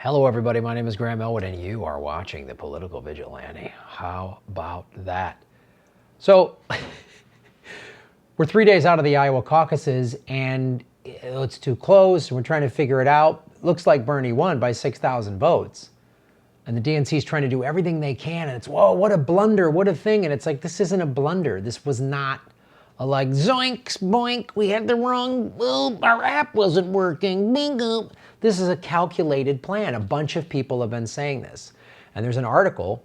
Hello everybody, my name is Graham Elwood and you are watching The Political Vigilante. How about that? So, we're 3 days out of the Iowa caucuses and it's too close. We're trying to figure it out. Looks like Bernie won by 6,000 votes. And the DNC is trying to do everything they can and it's, whoa, what a blunder, what a thing. And it's like, this isn't a blunder. This was not a like, zoinks, boink, we had the wrong, oh, our app wasn't working, bingo. This is a calculated plan. A bunch of people have been saying this. And there's an article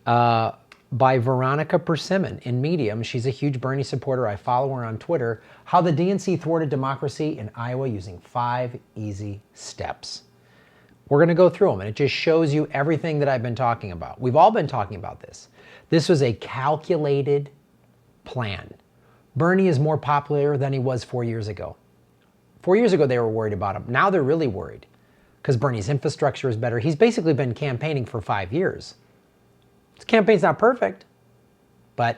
by Veronica Persimmon in Medium. She's a huge Bernie supporter. I follow her on Twitter. How the DNC thwarted democracy in Iowa using 5 easy steps. We're going to go through them, and it just shows you everything that I've been talking about. We've all been talking about this. This was a calculated plan. Bernie is more popular than he was 4 years ago. 4 years ago, they were worried about him. Now they're really worried because Bernie's infrastructure is better. He's basically been campaigning for 5 years. His campaign's not perfect, but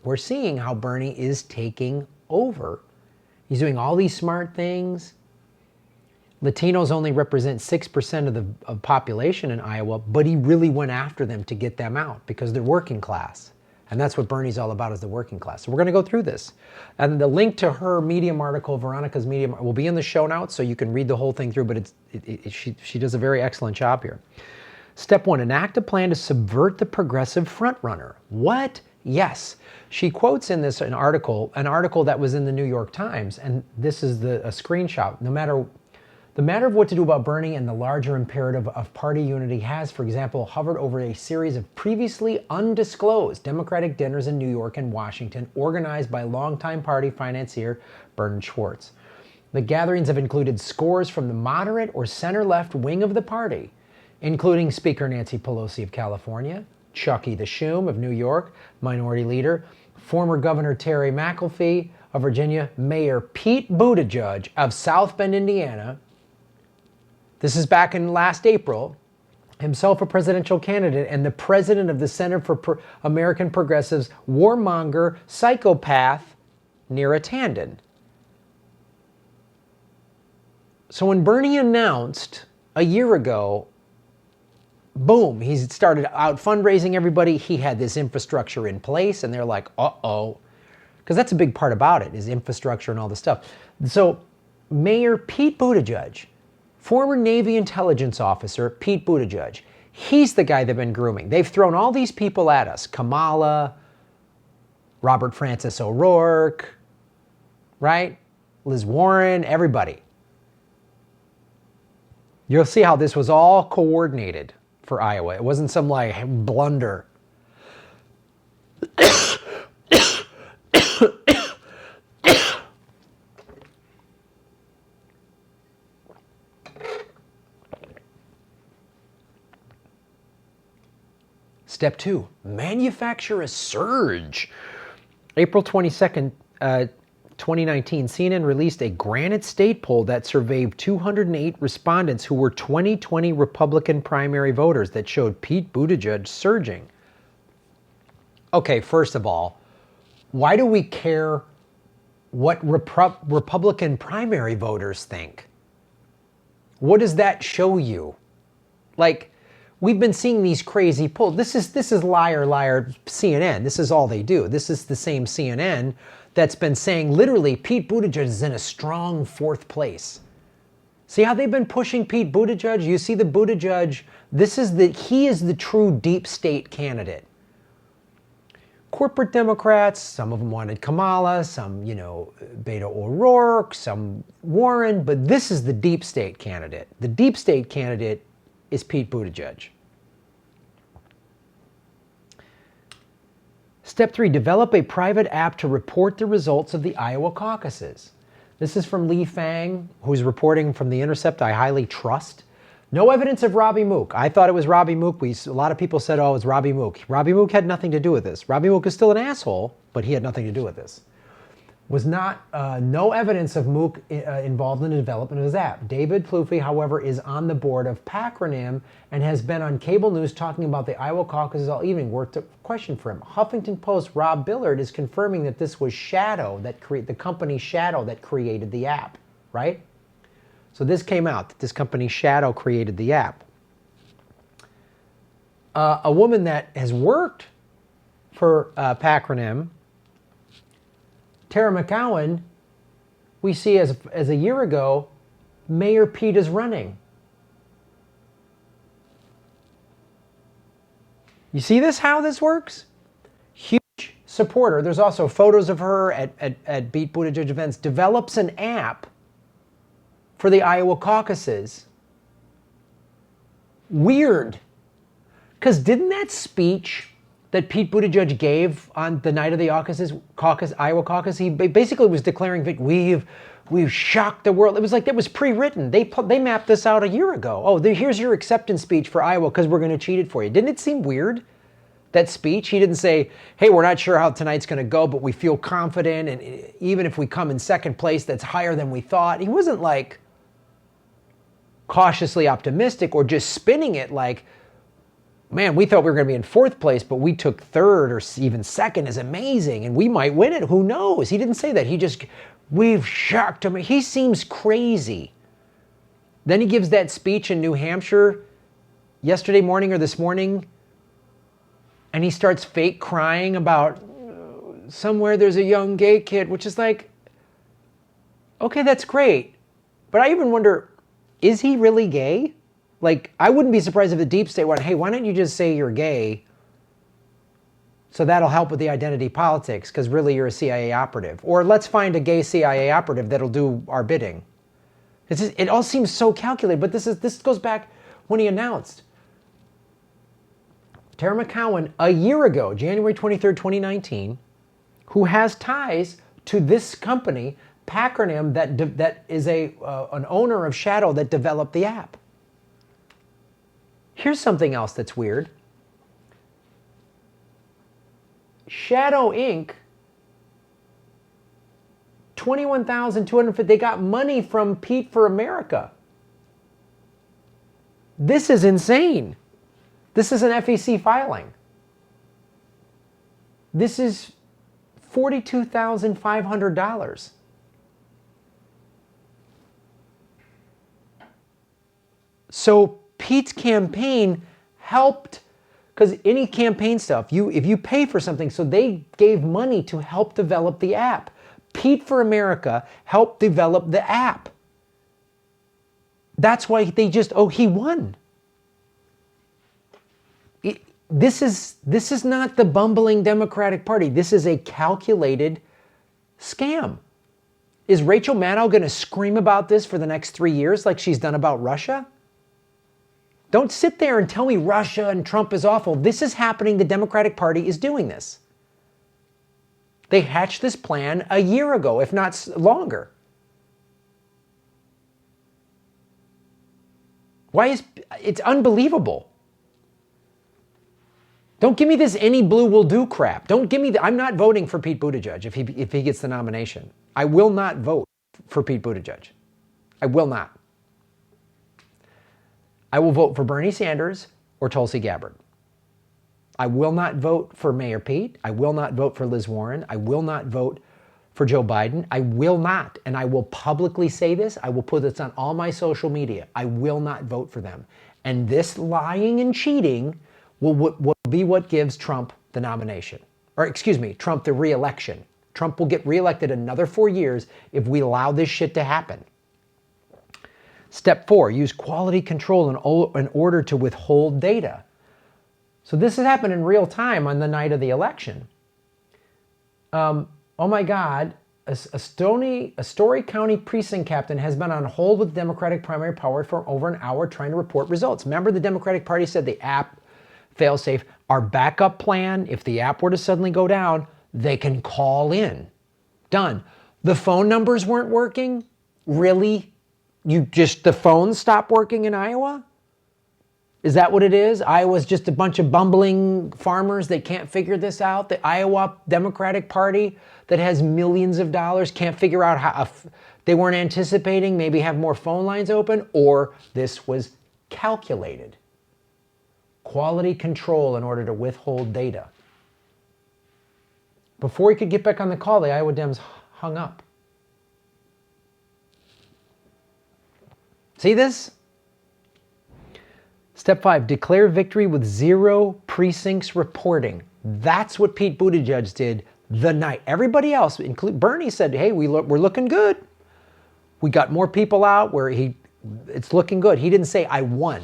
we're seeing how Bernie is taking over. He's doing all these smart things. Latinos only represent 6% of the population in Iowa, but he really went after them to get them out because they're working class. And that's what Bernie's all about, is the working class. So we're going to go through this. And the link to her Medium article, Veronica's Medium, will be in the show notes so you can read the whole thing through, but she does a very excellent job here. Step 1, enact a plan to subvert the progressive frontrunner. What? Yes. She quotes in this an article that was in the New York Times, and this is a screenshot. The matter of what to do about Bernie and the larger imperative of party unity has, for example, hovered over a series of previously undisclosed Democratic dinners in New York and Washington, organized by longtime party financier Bernard Schwartz. The gatherings have included scores from the moderate or center-left wing of the party, including Speaker Nancy Pelosi of California, Chucky the Schume of New York, Minority Leader, former Governor Terry McAfee of Virginia, Mayor Pete Buttigieg of South Bend, Indiana. This is back in last April, himself a presidential candidate and the president of the Center for American Progressives, warmonger, psychopath, Neera Tanden. So when Bernie announced a year ago, boom, he started out fundraising everybody. He had this infrastructure in place and they're like, uh-oh. Because that's a big part about it, is infrastructure and all this stuff. So Mayor Pete Buttigieg, former Navy intelligence officer Pete Buttigieg, he's the guy they've been grooming. They've thrown all these people at us. Kamala, Robert Francis O'Rourke, right? Liz Warren, everybody. You'll see how this was all coordinated for Iowa. It wasn't some like blunder. Step 2, manufacture a surge. April 22nd, 2019, CNN released a Granite State poll that surveyed 208 respondents who were 2020 Republican primary voters that showed Pete Buttigieg surging. Okay, first of all, why do we care what Republican primary voters think? What does that show you? Like, we've been seeing these crazy polls. This is liar, liar CNN. This is all they do. This is the same CNN that's been saying literally Pete Buttigieg is in a strong 4th place. See how they've been pushing Pete Buttigieg? You see the Buttigieg, he is the true deep state candidate. Corporate Democrats, some of them wanted Kamala, some, Beto O'Rourke, some Warren, but this is the deep state candidate. The deep state candidate is Pete Buttigieg. Step 3, develop a private app to report the results of the Iowa caucuses. This is from Lee Fang, who's reporting from The Intercept, I highly trust. No evidence of Robbie Mook. I thought it was Robbie Mook. A lot of people said, oh, it was Robbie Mook. Robbie Mook had nothing to do with this. Robbie Mook is still an asshole, but he had nothing to do with this. Was not, no evidence of Mook involved in the development of his app. David Plouffe, however, is on the board of Patron and has been on cable news talking about the Iowa caucuses all evening. Worth a question for him. Huffington Post Rob Billard is confirming that this was the company Shadow that created the app, right? So this came out that this company Shadow created the app. A woman that has worked for Patronym, Tara McCowan, we see as a year ago, Mayor Pete is running. You see this, how this works? Huge supporter. There's also photos of her at Pete Buttigieg events. Develops an app for the Iowa caucuses. Weird. Because didn't that speech that Pete Buttigieg gave on the night of the Iowa caucus, he basically was declaring victory. We've shocked the world. It was like that was pre-written. They mapped this out a year ago. Oh, here's your acceptance speech for Iowa because we're going to cheat it for you. Didn't it seem weird, that speech? He didn't say, hey, we're not sure how tonight's going to go, but we feel confident. And even if we come in second place, that's higher than we thought. He wasn't like cautiously optimistic or just spinning it like, man, we thought we were going to be in fourth place, but we took third or even second is amazing, and we might win it. Who knows? He didn't say that. He just, we've shocked him. He seems crazy. Then he gives that speech in New Hampshire yesterday morning or this morning, and he starts fake crying about somewhere there's a young gay kid, which is like, okay, that's great. But I even wonder, is he really gay? Like, I wouldn't be surprised if the deep state went, hey, why don't you just say you're gay? So that'll help with the identity politics, because really you're a CIA operative. Or let's find a gay CIA operative that'll do our bidding. It all seems so calculated, but this goes back when he announced. Tara McCowan, a year ago, January 23rd, 2019, who has ties to this company, Patronym, that is an owner of Shadow that developed the app. Here's something else that's weird. Shadow Inc., 21,250, they got money from Pete for America. This is insane. This is an FEC filing. This is $42,500. So Pete's campaign helped, because any campaign stuff, if you pay for something, so they gave money to help develop the app. Pete for America helped develop the app. That's why he won. This is not the bumbling Democratic Party. This is a calculated scam. Is Rachel Maddow going to scream about this for the next 3 years like she's done about Russia? Don't sit there and tell me Russia and Trump is awful. This is happening. The Democratic Party is doing this. They hatched this plan a year ago, if not longer. It's unbelievable. Don't give me this any blue will do crap. Don't give me I'm not voting for Pete Buttigieg if he gets the nomination. I will not vote for Pete Buttigieg. I will not. I will vote for Bernie Sanders or Tulsi Gabbard. I will not vote for Mayor Pete. I will not vote for Liz Warren. I will not vote for Joe Biden. I will not, and I will publicly say this. I will put this on all my social media. I will not vote for them. And this lying and cheating will be what gives Trump the nomination. Or excuse me, Trump the re-election. Trump will get reelected another 4 years if we allow this shit to happen. Step 4, use quality control in order to withhold data. So this has happened in real time on the night of the election. Oh my God, a Story County precinct captain has been on hold with Democratic primary power for over an hour trying to report results. Remember, the Democratic Party said the app fail-safe. Our backup plan, if the app were to suddenly go down, they can call in. Done. The phone numbers weren't working? Really? The phones stopped working in Iowa? Is that what it is? Iowa's just a bunch of bumbling farmers that can't figure this out? The Iowa Democratic Party that has millions of dollars can't figure out how they weren't anticipating maybe have more phone lines open? Or this was calculated? Quality control in order to withhold data. Before he could get back on the call, the Iowa Dems hung up. See this? Step 5, declare victory with 0 precincts reporting. That's what Pete Buttigieg did the night. Everybody else, including Bernie, said, hey, we're looking good. We got more people out where it's looking good. He didn't say, I won.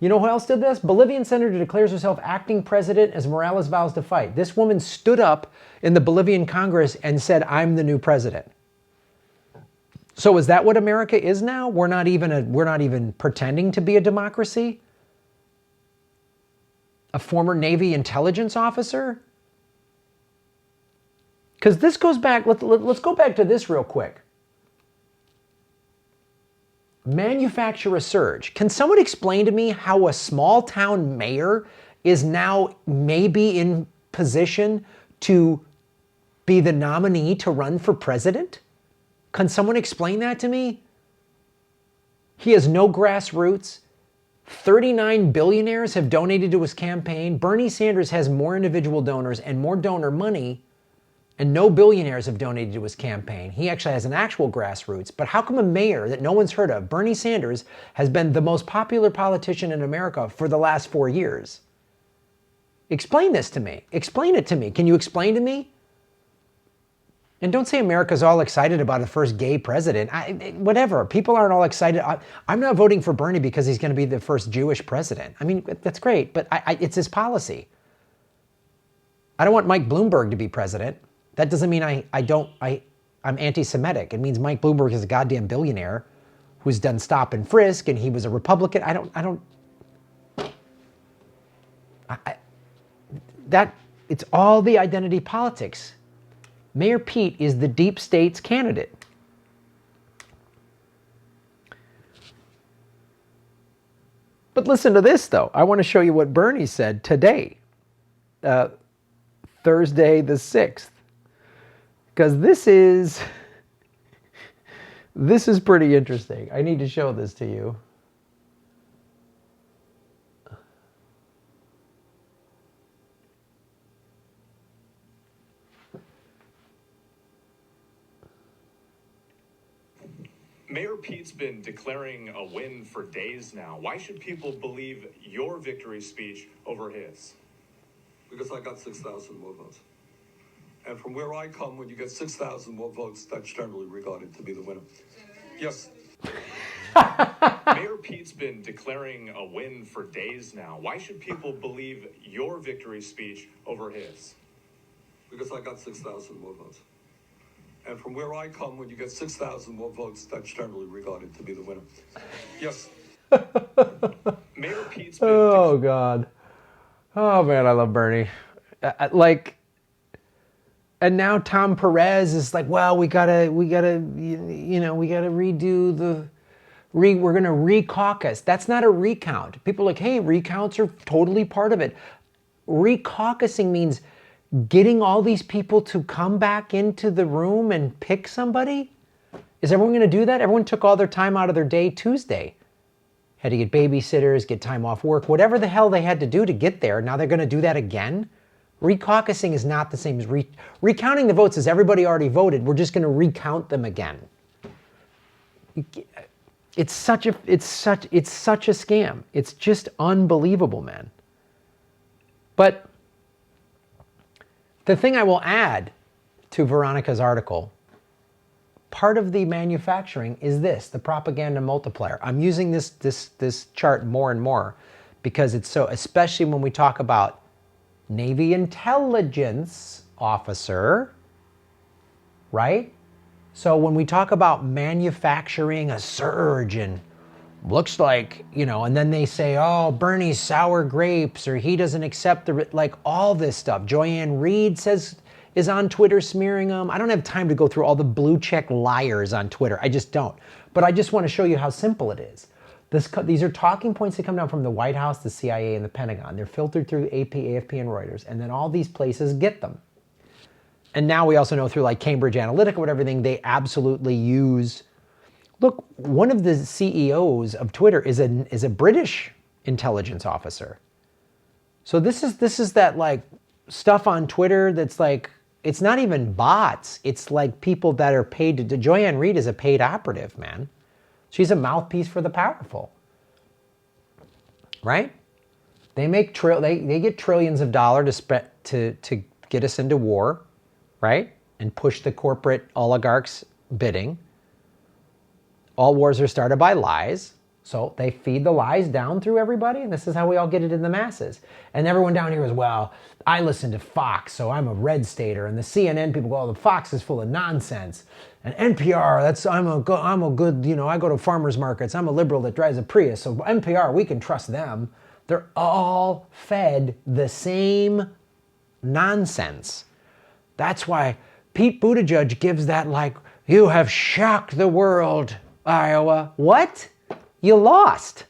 You know who else did this? Bolivian senator declares herself acting president as Morales vows to fight. This woman stood up in the Bolivian Congress and said, I'm the new president. So is that what America is now? We're not even pretending to be a democracy? A former Navy intelligence officer? Because this goes back, let's go back to this real quick. Manufacture a surge. Can someone explain to me how a small town mayor is now maybe in position to be the nominee to run for president? Can someone explain that to me? He has no grassroots. 39 billionaires have donated to his campaign. Bernie Sanders has more individual donors and more donor money, and no billionaires have donated to his campaign. He actually has an actual grassroots. But how come a mayor that no one's heard of, Bernie Sanders, has been the most popular politician in America for the last 4 years? Explain this to me. Explain it to me. Can you explain to me? And don't say America's all excited about a first gay president. Whatever. People aren't all excited. I'm not voting for Bernie because he's going to be the first Jewish president. I mean, that's great, but it's his policy. I don't want Mike Bloomberg to be president. That doesn't mean I'm anti-Semitic. It means Mike Bloomberg is a goddamn billionaire who's done stop and frisk, and he was a Republican. It's all the identity politics. Mayor Pete is the deep state's candidate. But listen to this, though. I want to show you what Bernie said today, Thursday the 6th. Because this is pretty interesting. I need to show this to you. Mayor Pete's been declaring a win for days now. Why should people believe your victory speech over his? Because I got 6,000 more votes. And from where I come, when you get 6,000 more votes, that's generally regarded to be the winner. Yes. Mayor Pete's been declaring a win for days now. Why should people believe your victory speech over his? Because I got 6,000 more votes. And from where I come, when you get 6,000 more votes, that's generally regarded to be the winner. Yes. Mayor Pete's been... Oh, God. Oh, man, I love Bernie. And now Tom Perez is like, well, we gotta redo we're gonna re-caucus. That's not a recount. People are like, hey, recounts are totally part of it. Re-caucusing means getting all these people to come back into the room and pick somebody. Is everyone gonna do that? Everyone took all their time out of their day Tuesday. Had to get babysitters, get time off work, whatever the hell they had to do to get there. Now they're gonna do that again? Recaucusing is not the same as recounting the votes as everybody already voted. We're just going to recount them again. It's such a scam. It's just unbelievable, man. But the thing I will add to Veronica's article, part of the manufacturing is this, the propaganda multiplier. I'm using this chart more and more because it's so, especially when we talk about Navy intelligence officer, right? So when we talk about manufacturing a surge and looks like, and then they say, oh, Bernie's sour grapes, or he doesn't accept all this stuff. Joanne Reed is on Twitter smearing them. I don't have time to go through all the blue check liars on Twitter. I just don't. But I just want to show you how simple it is. These are talking points that come down from the White House, the CIA, and the Pentagon. They're filtered through AP, AFP, and Reuters, and then all these places get them. And now we also know through Cambridge Analytica and everything, they absolutely use. Look, one of the CEOs of Twitter is a British intelligence officer. So this is that stuff on Twitter that's it's not even bots. It's people that are paid to. Joanne Reed is a paid operative, man. She's a mouthpiece for the powerful, right? They make they get trillions of dollars to get us into war, right? And push the corporate oligarchs' bidding. All wars are started by lies. So they feed the lies down through everybody, and this is how we all get it in the masses. And everyone down here is, well, I listen to Fox, so I'm a red stater. And the CNN people go, oh, the Fox is full of nonsense. And NPR, I'm a good, you know, I go to farmers markets. I'm a liberal that drives a Prius. So NPR, we can trust them. They're all fed the same nonsense. That's why Pete Buttigieg gives that like, you have shocked the world, Iowa. What? You lost.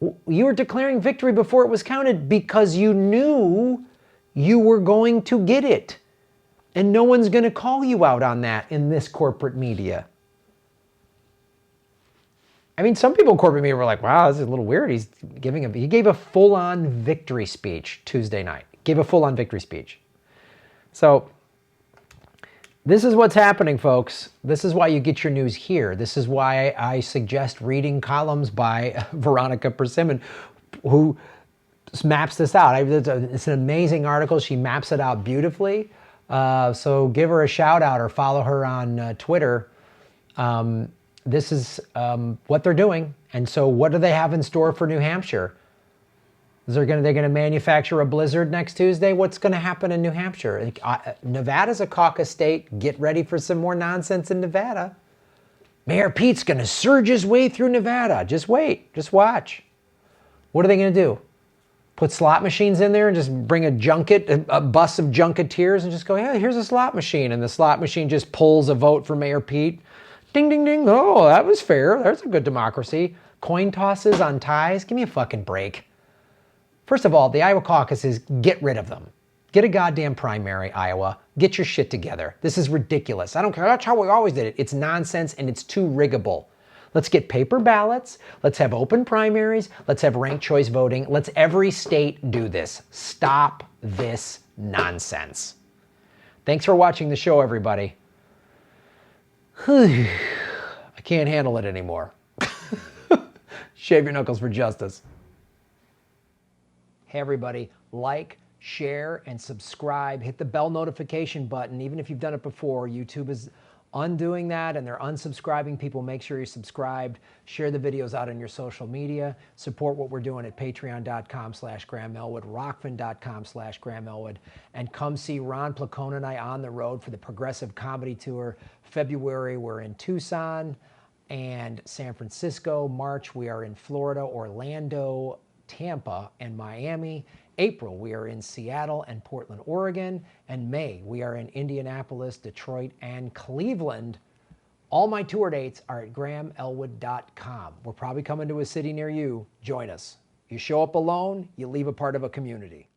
You were declaring victory before it was counted because you knew you were going to get it. And no one's going to call you out on that in this corporate media. I mean, some people in corporate media were like, wow, this is a little weird. He gave a full-on victory speech Tuesday night. Gave a full-on victory speech. So this is what's happening, folks. This is why you get your news here. This is why I suggest reading columns by Veronica Persimmon, who maps this out. It's an amazing article. She maps it out beautifully. So give her a shout out or follow her on Twitter. This is what they're doing. And so what do they have in store for New Hampshire? They're going to manufacture a blizzard next Tuesday? What's going to happen in New Hampshire? Nevada's a caucus state. Get ready for some more nonsense in Nevada. Mayor Pete's going to surge his way through Nevada. Just wait. Just watch. What are they going to do? Put slot machines in there and just bring a bus of junketeers and just go, yeah, here's a slot machine. And the slot machine just pulls a vote for Mayor Pete. Ding, ding, ding. Oh, that was fair. There's a good democracy. Coin tosses on ties. Give me a fucking break. First of all, the Iowa caucuses, get rid of them. Get a goddamn primary, Iowa. Get your shit together. This is ridiculous. I don't care. That's how we always did it. It's nonsense and it's too riggable. Let's get paper ballots. Let's have open primaries. Let's have ranked choice voting. Let's every state do this. Stop this nonsense. Thanks for watching the show, everybody. I can't handle it anymore. Shave your knuckles for justice. Hey everybody, like, share, and subscribe. Hit the bell notification button. Even if you've done it before, YouTube is undoing that and they're unsubscribing people. Make sure you're subscribed. Share the videos out on your social media. Support what we're doing at patreon.com/GrahamElwood, rockfin.com/GrahamElwood, and come see Ron Placone and I on the road for the Progressive Comedy Tour. February, we're in Tucson and San Francisco. March, we are in Florida, Orlando, Tampa, and Miami. April, we are in Seattle and Portland, Oregon. And May, we are in Indianapolis, Detroit, and Cleveland. All my tour dates are at GrahamElwood.com. We're probably coming to a city near you. Join us. You show up alone, you leave a part of a community.